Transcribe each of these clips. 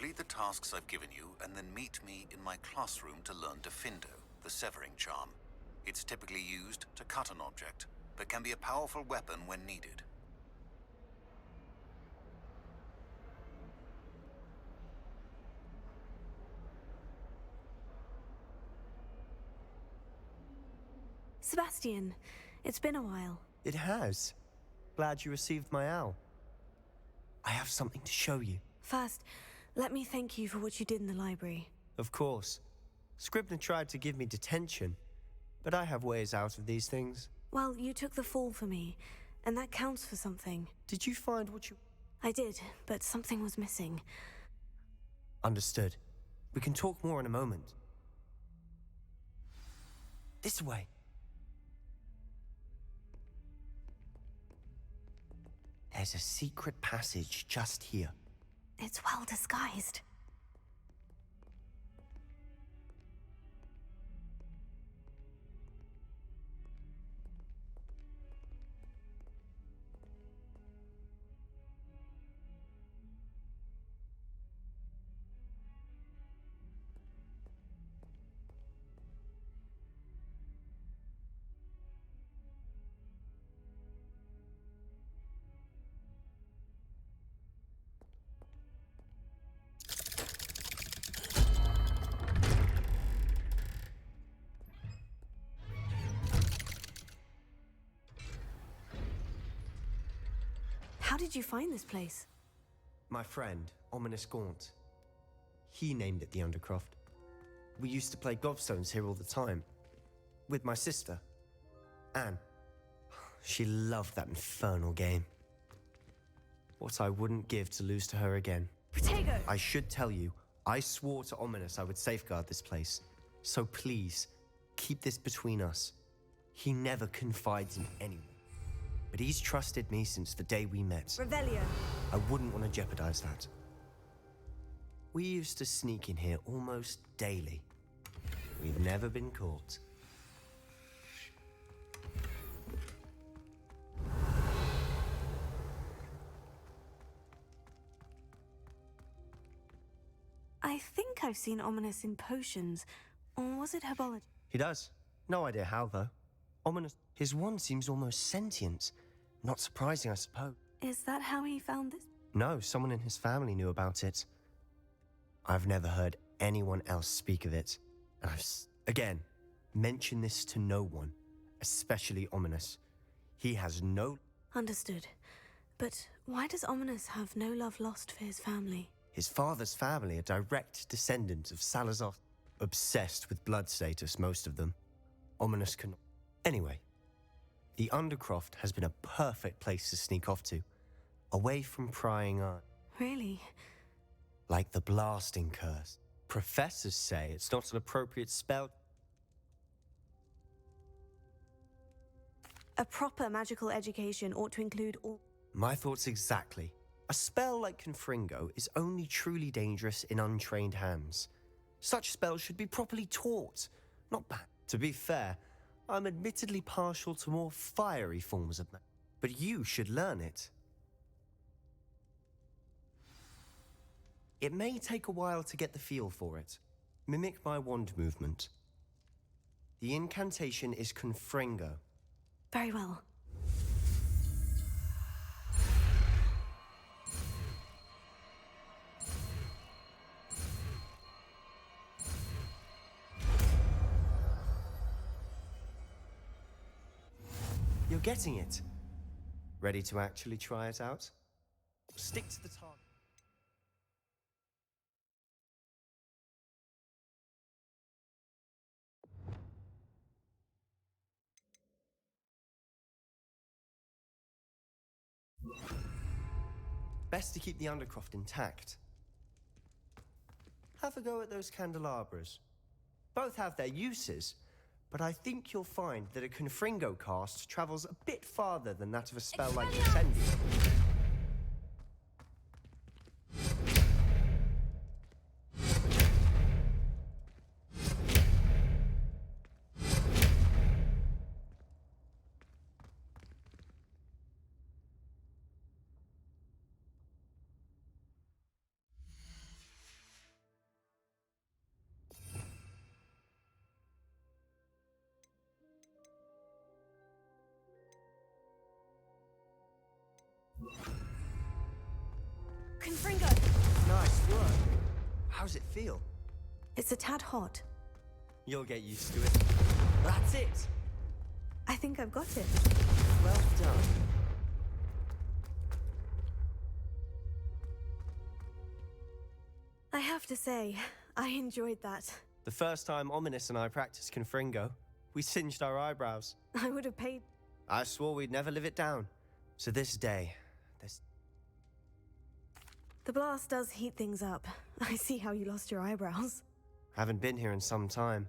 Complete the tasks I've given you, and then meet me in my classroom to learn Defindo, the severing charm. It's typically used to cut an object, but can be a powerful weapon when needed. Sebastian, it's been a while. It has. Glad you received my owl. I have something to show you. First, let me thank you for what you did in the library. Of course. Scribner tried to give me detention, but I have ways out of these things. Well, you took the fall for me, and that counts for something. Did you find what you... I did, but something was missing. Understood. We can talk more in a moment. This way. There's a secret passage just here. It's well disguised. How did you find this place? My friend, Ominous Gaunt. He named it the Undercroft. We used to play gobstones here all the time. With my sister, Anne. She loved that infernal game. What I wouldn't give to lose to her again. Protego! I should tell you, I swore to Ominous I would safeguard this place. So please, keep this between us. He never confides in anyone. But he's trusted me since the day we met. Revelio. I wouldn't want to jeopardize that. We used to sneak in here almost daily. We've never been caught. I think I've seen Ominous in potions. Or was it herbology? He does. No idea how, though. Ominous. His wand seems almost sentient. Not surprising, I suppose. Is that how he found this? No, someone in his family knew about it. I've never heard anyone else speak of it. And again, mention this to no one, especially Ominous. He has no... Understood. But why does Ominous have no love lost for his family? His father's family are direct descendants of Salazar. Obsessed with blood status, most of them. Ominous can... Anyway, the Undercroft has been a perfect place to sneak off to. Away from prying eyes. Really? Like the blasting curse. Professors say it's not an appropriate spell. A proper magical education ought to include all... My thoughts exactly. A spell like Confringo is only truly dangerous in untrained hands. Such spells should be properly taught, not banned. To be fair, I'm admittedly partial to more fiery forms of magic, but you should learn it. It may take a while to get the feel for it. Mimic my wand movement. The incantation is Confringo. Very well. You're getting it. Ready to actually try it out? Stick to the target. Best to keep the Undercroft intact. Have a go at those candelabras. Both have their uses, but I think you'll find that a Confringo cast travels a bit farther than that of a spell like Incendio. Confringo! Nice work. How's it feel? It's a tad hot. You'll get used to it. That's it. I think I've got it. Well done. I have to say, I enjoyed that. The first time Ominous and I practiced Confringo, we singed our eyebrows. I would have paid. I swore we'd never live it down. So this day, The blast does heat things up. I see how you lost your eyebrows. Haven't been here in some time.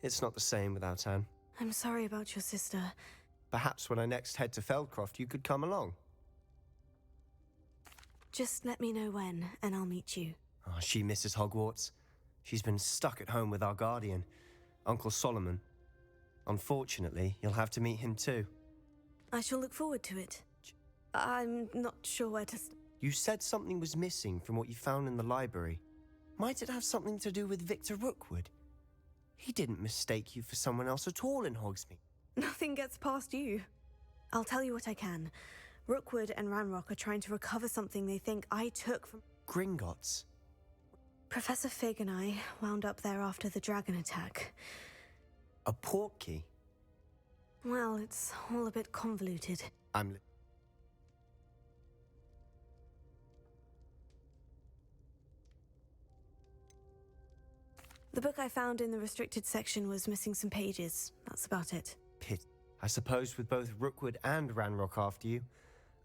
It's not the same without Anne. I'm sorry about your sister. Perhaps when I next head to Feldcroft, you could come along. Just let me know when, and I'll meet you. Oh, she misses Hogwarts. She's been stuck at home with our guardian, Uncle Solomon. Unfortunately, you'll have to meet him too. I shall look forward to it. I'm not sure where to... You said something was missing from what you found in the library. Might it have something to do with Victor Rookwood? He didn't mistake you for someone else at all in Hogsmeade. Nothing gets past you. I'll tell you what I can. Rookwood and Ranrock are trying to recover something they think I took from... Gringotts. Professor Fig and I wound up there after the dragon attack. A portkey? Well, it's all a bit convoluted. The book I found in the restricted section was missing some pages. That's about it. Pit. I suppose with both Rookwood and Ranrock after you,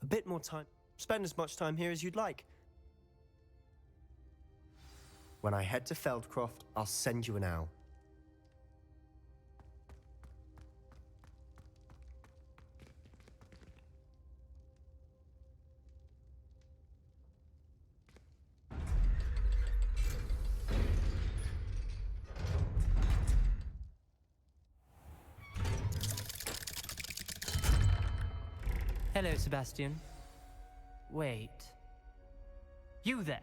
a bit more time. Spend as much time here as you'd like. When I head to Feldcroft, I'll send you an owl. Hello, Sebastian. Wait. You there?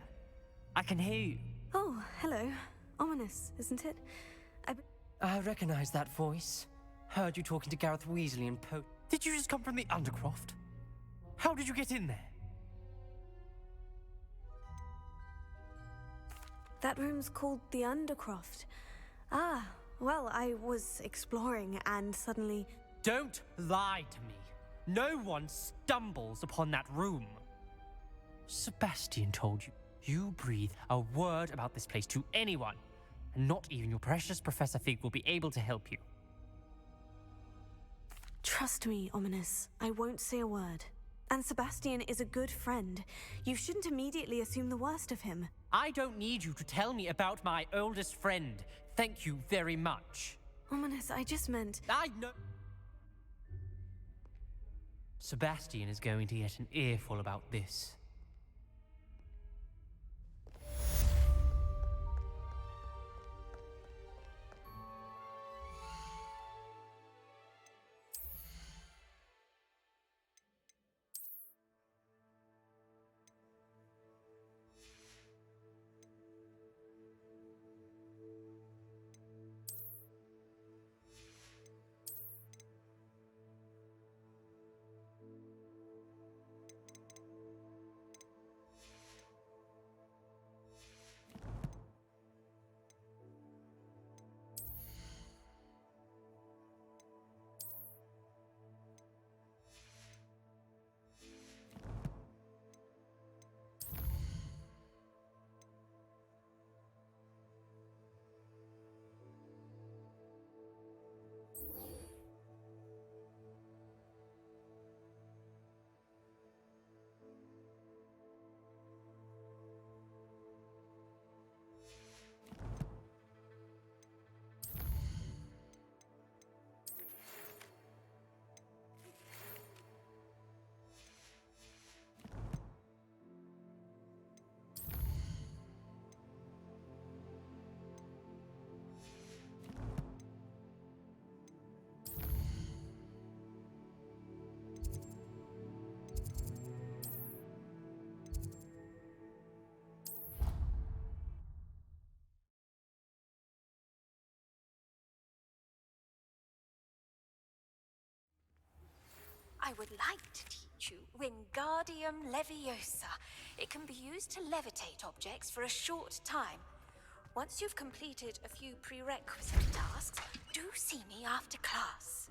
I can hear you. Oh, hello. Ominous, isn't it? I recognize that voice. Heard you talking to Gareth Weasley and Poe. Did you just come from the Undercroft? How did you get in there? That room's called the Undercroft. Ah, well, I was exploring and suddenly... Don't lie to me. No one stumbles upon that room. Sebastian told you. You breathe a word about this place to anyone, and not even your precious Professor Fig will be able to help you. Trust me, Ominous. I won't say a word. And Sebastian is a good friend. You shouldn't immediately assume the worst of him. I don't need you to tell me about my oldest friend. Thank you very much. Ominous, I just meant... I know... Sebastian is going to get an earful about this. I would like to teach you Wingardium Leviosa. It can be used to levitate objects for a short time. Once you've completed a few prerequisite tasks, do see me after class.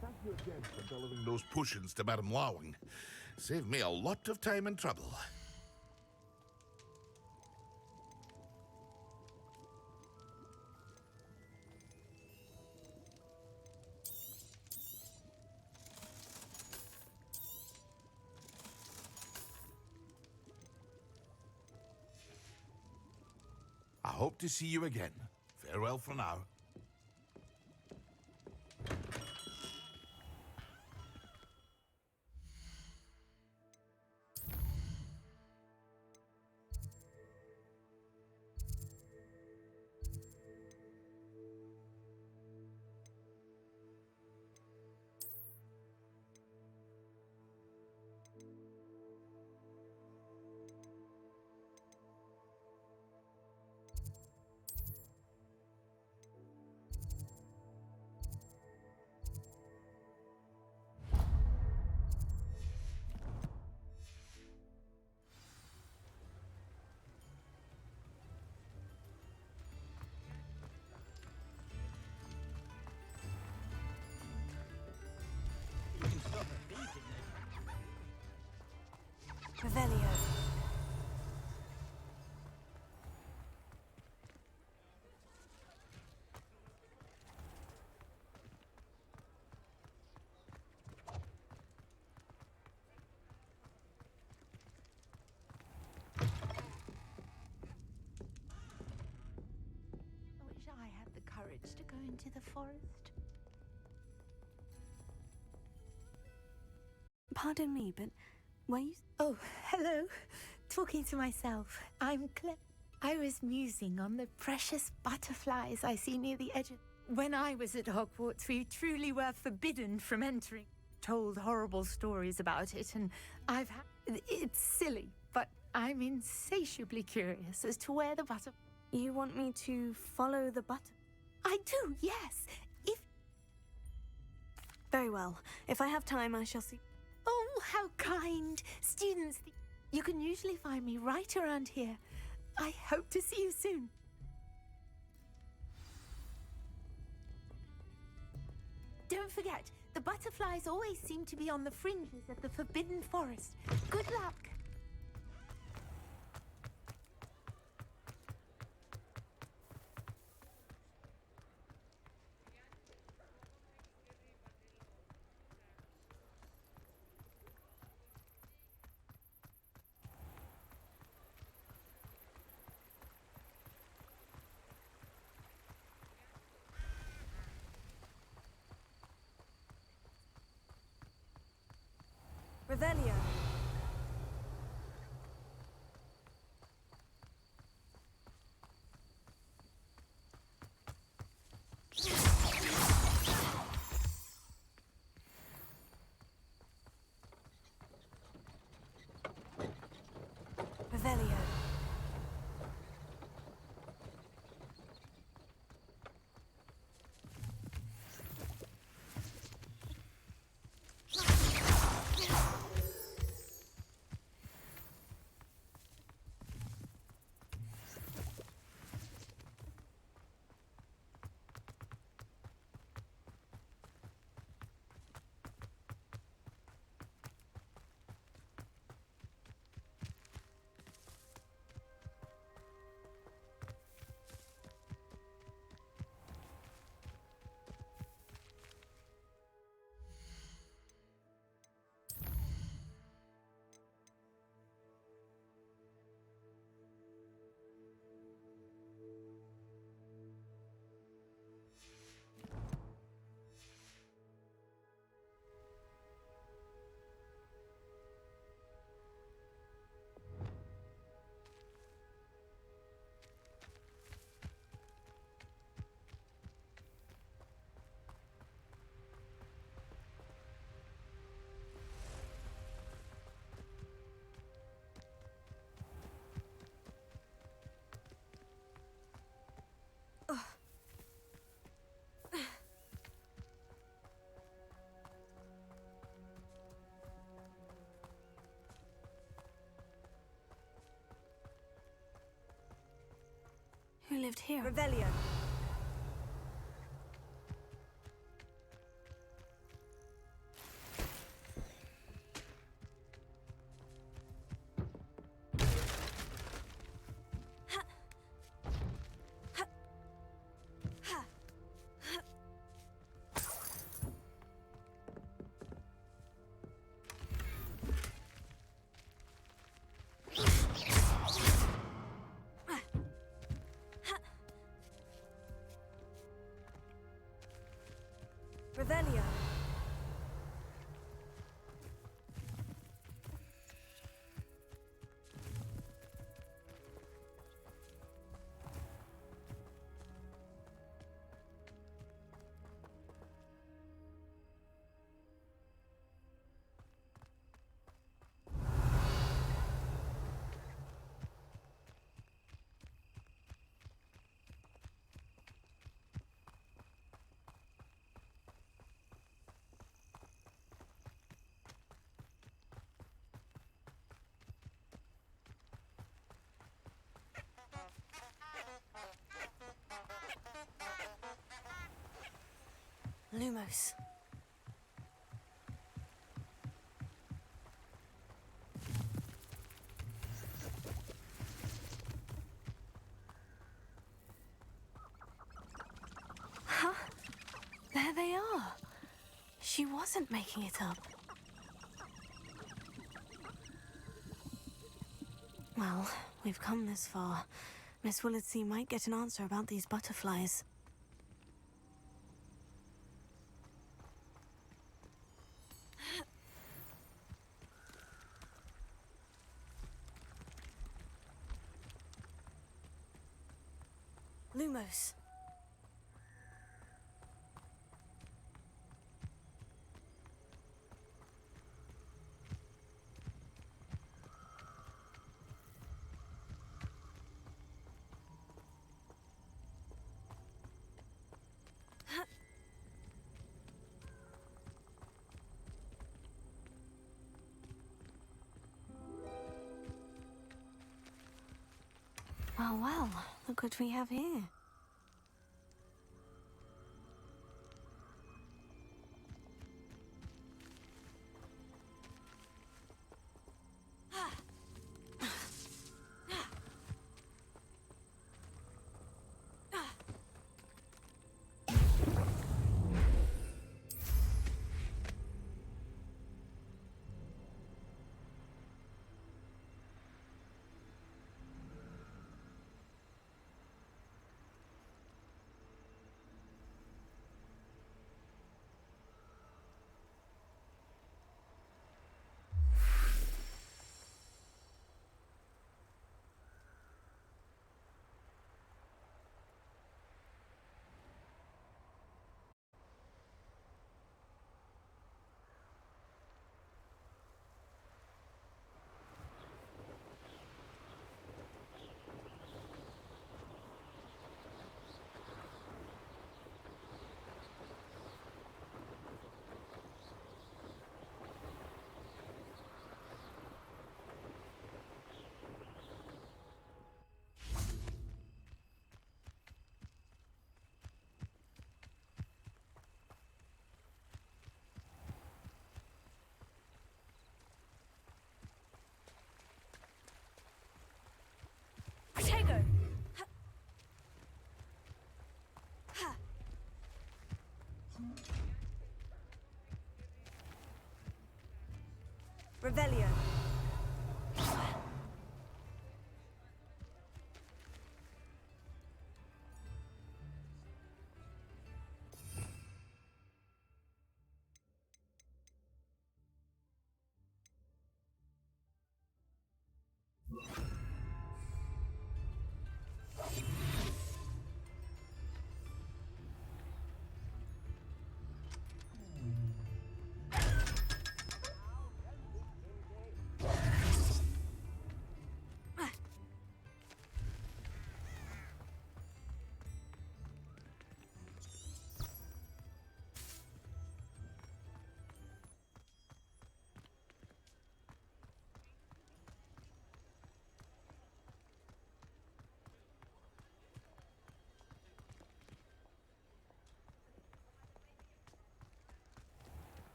Thank you again for delivering those potions to Madame Lawing. Saved me a lot of time and trouble. I hope to see you again. Farewell for now. Revelio. I wish I had the courage to go into the forest. Pardon me, but were you... Oh, hello. Talking to myself. I'm I was musing on the precious butterflies I see near the edge of... When I was at Hogwarts, we truly were forbidden from entering. Told horrible stories about it, and I've had... It's silly, but I'm insatiably curious as to where the butter... You want me to follow the butter? I do, yes. If... Very well. If I have time, I shall see. Oh, how kind. Students, you can usually find me right around here. I hope to see you soon. Don't forget, the butterflies always seem to be on the fringes of the Forbidden Forest. Good luck! Revelio. Revelio. Who lived here? Revelio. Revelio. Lumos. Huh? There they are. She wasn't making it up. Well, we've come this far. Miss Willardsea might get an answer about these butterflies. Lumos. Well, well, look what we have here. Protego! Revelio.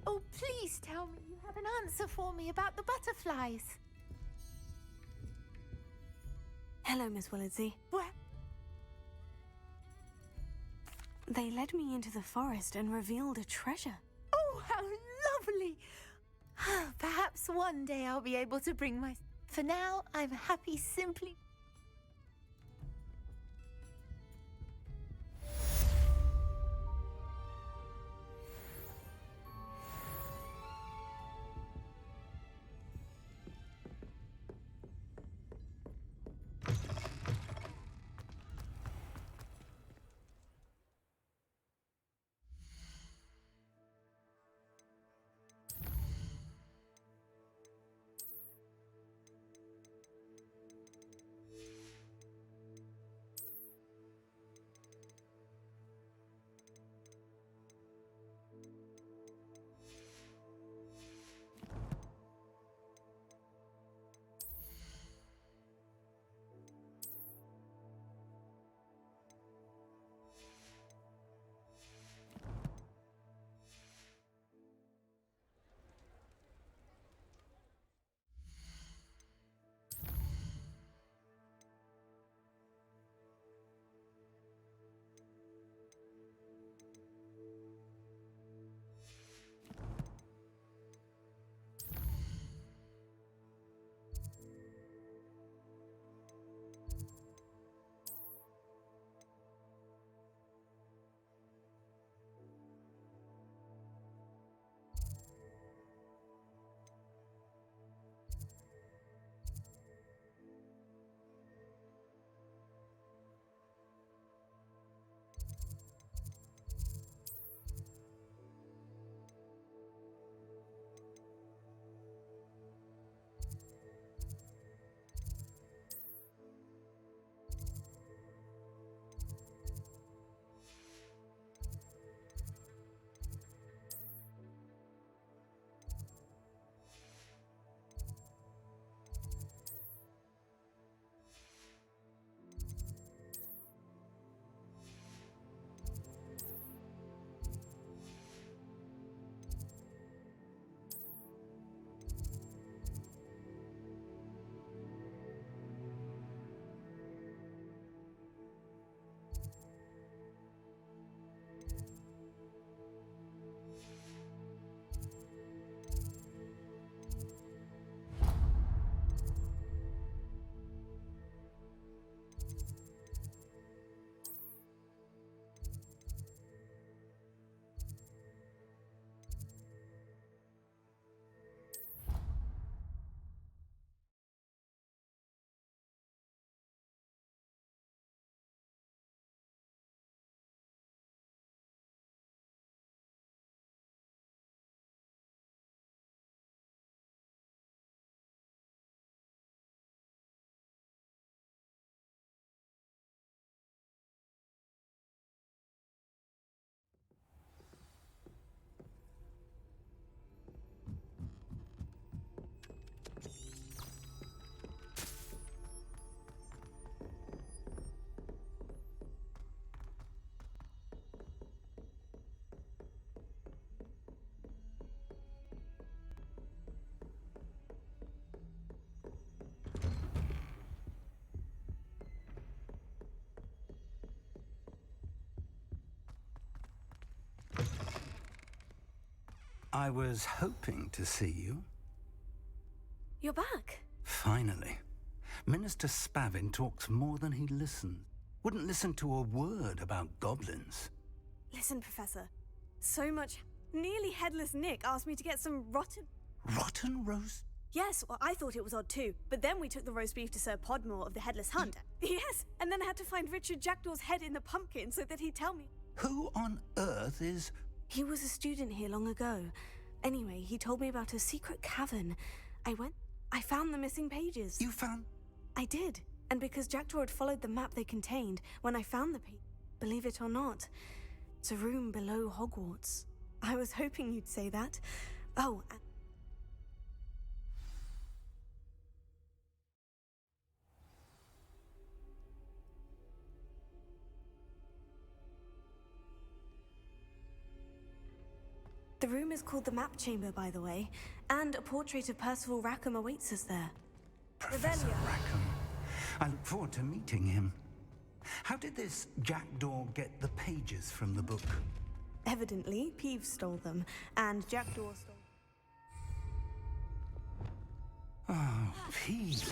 Oh, please tell me you have an answer for me about the butterflies. Hello, Miss Willardsey. Well, They led me into the forest and revealed a treasure. oh, how lovely! Perhaps one day I'll be able to bring my... For now, I'm happy simply... I was hoping to see you. You're back. Finally. Minister Spavin talks more than he listens. Wouldn't listen to a word about goblins. Listen, Professor. So much. Nearly headless Nick asked me to get some rotten. Rotten roast? Yes, well, I thought it was odd too. But then we took the roast beef to Sir Podmore of the Headless Hunt. Yes, and then I had to find Richard Jackdaw's head in the pumpkin so that he'd tell me. Who on earth is... He was a student here long ago. Anyway, he told me about a secret cavern. I found the missing pages. You found... I did. And because Jackdaw had followed the map they contained, when I found the believe it or not, it's a room below Hogwarts. I was hoping you'd say that. Oh, and the room is called the Map Chamber, by the way, and a portrait of Percival Rackham awaits us there. Professor Revelio. Rackham. I look forward to meeting him. How did this Jackdaw get the pages from the book? Evidently, Peeves stole them, and Jackdaw stole... Oh, Peeves.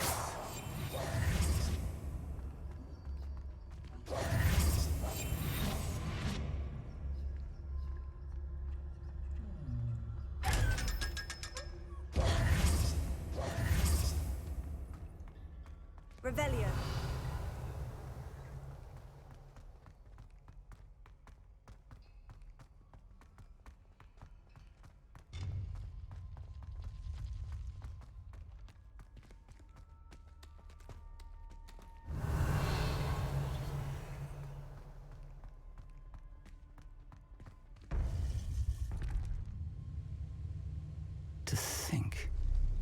Revelio. To think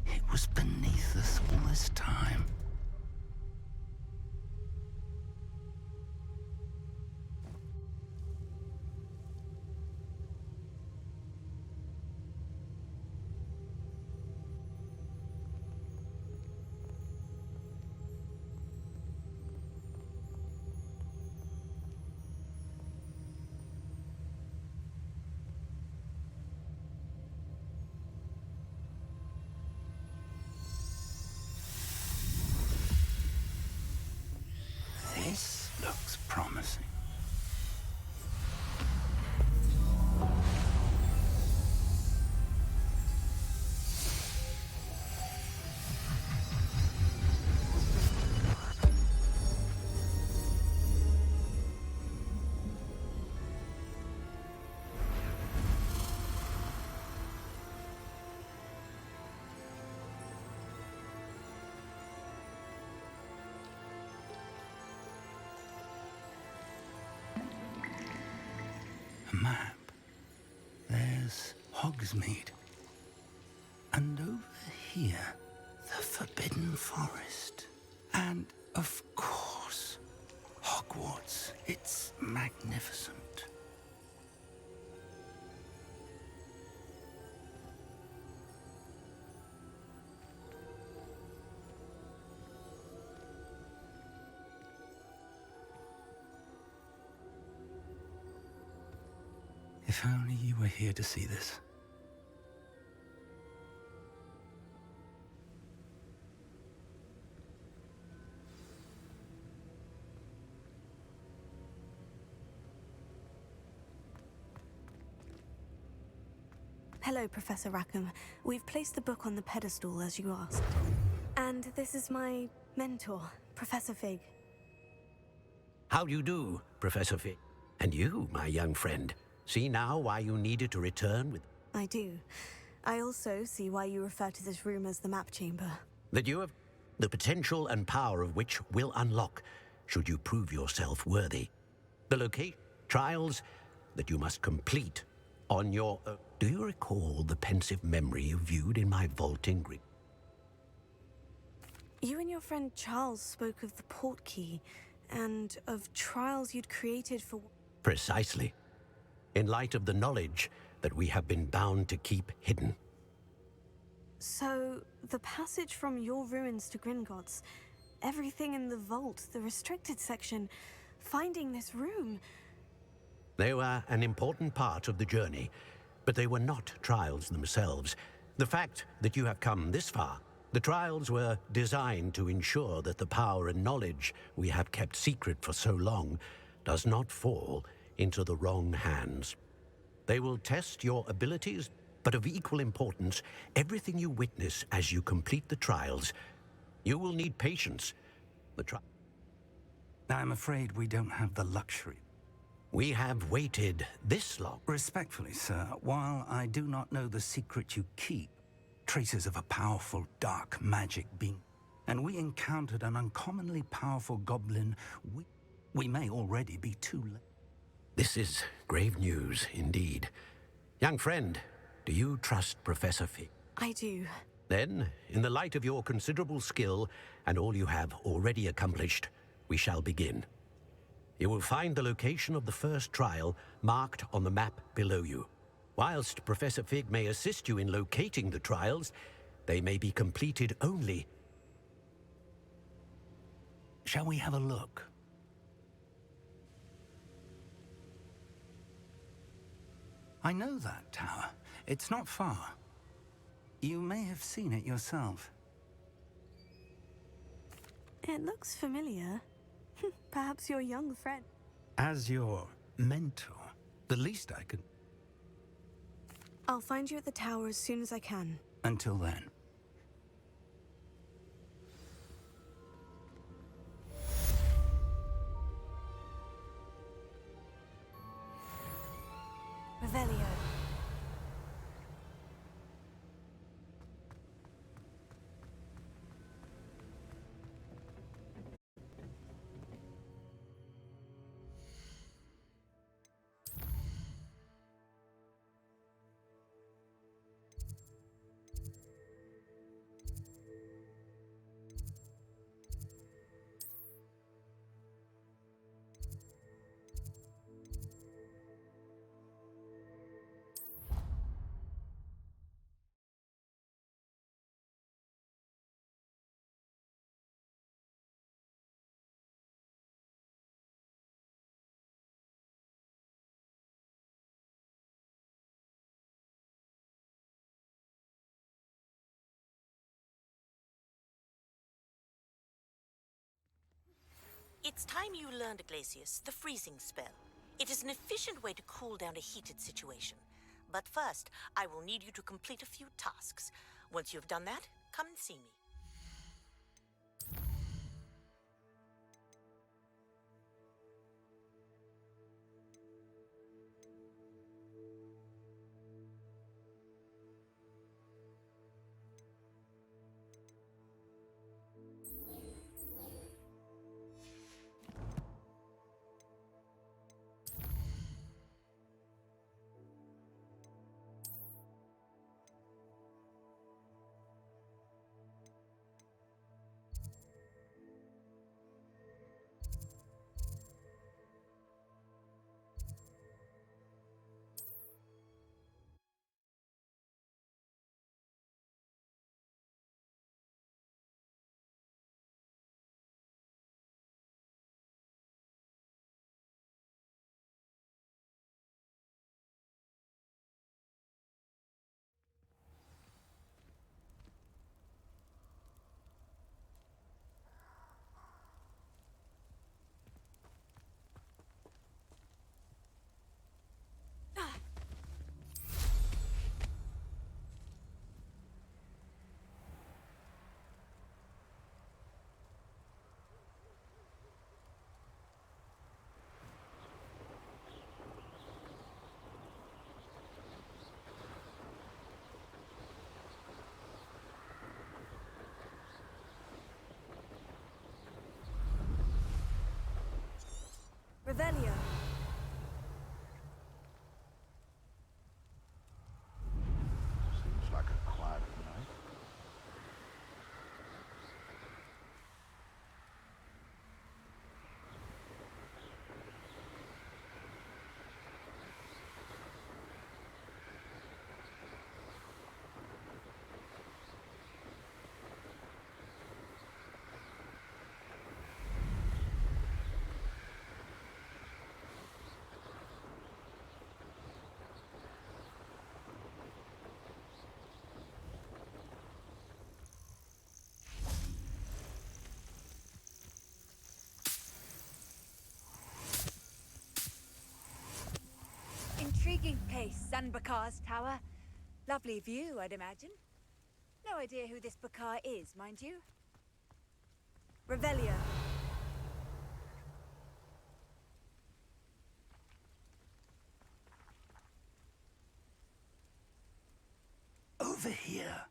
it was beneath us all this time. This looks promising. A map. There's Hogsmeade. And over here, the Forbidden Forest. And, of course, Hogwarts. It's magnificent. If only you were here to see this. Hello, Professor Rackham. We've placed the book on the pedestal, as you asked. And this is my mentor, Professor Fig. How do you do, Professor Fig? And you, my young friend, see now why you needed to return with... I do. I also see why you refer to this room as the Map Chamber. That you have the potential and power of which will unlock, should you prove yourself worthy. The location, trials that you must complete on your own. Do you recall the pensive memory you viewed in my vaulting grip? You and your friend Charles spoke of the portkey, and of trials you'd created for... Precisely. In light of the knowledge that we have been bound to keep hidden. So, the passage from your ruins to Gringotts, everything in the vault, the restricted section, finding this room... They were an important part of the journey, But they were not trials themselves. The fact that you have come this far, the trials were designed to ensure that the power and knowledge we have kept secret for so long does not fall into the wrong hands. They will test your abilities, but of equal importance, everything you witness as you complete the trials. You will need patience. I'm afraid we don't have the luxury. We have waited this long. Respectfully, sir, while I do not know the secret you keep, traces of a powerful dark magic being, and we encountered an uncommonly powerful goblin, we may already be too late. This is grave news indeed. Young friend, do you trust Professor Fig? I do. Then, in the light of your considerable skill and all you have already accomplished, we shall begin. You will find the location of the first trial marked on the map below you. Whilst Professor Fig may assist you in locating the trials, they may be completed only. Shall we have a look? I know that tower. It's not far. You may have seen it yourself. It looks familiar. Perhaps your young friend. As your mentor, the least I could... I'll find you at the tower as soon as I can. Until then. Revelio. It's time you learned, Glacius, the freezing spell. It is an efficient way to cool down a heated situation. But first, I will need you to complete a few tasks. Once you've done that, come and see me. Revelio. Seems like a quiet night. Intriguing case, Sanbakar's tower. Lovely view, I'd imagine. No idea who this Bakar is, mind you. Revelio. Over here.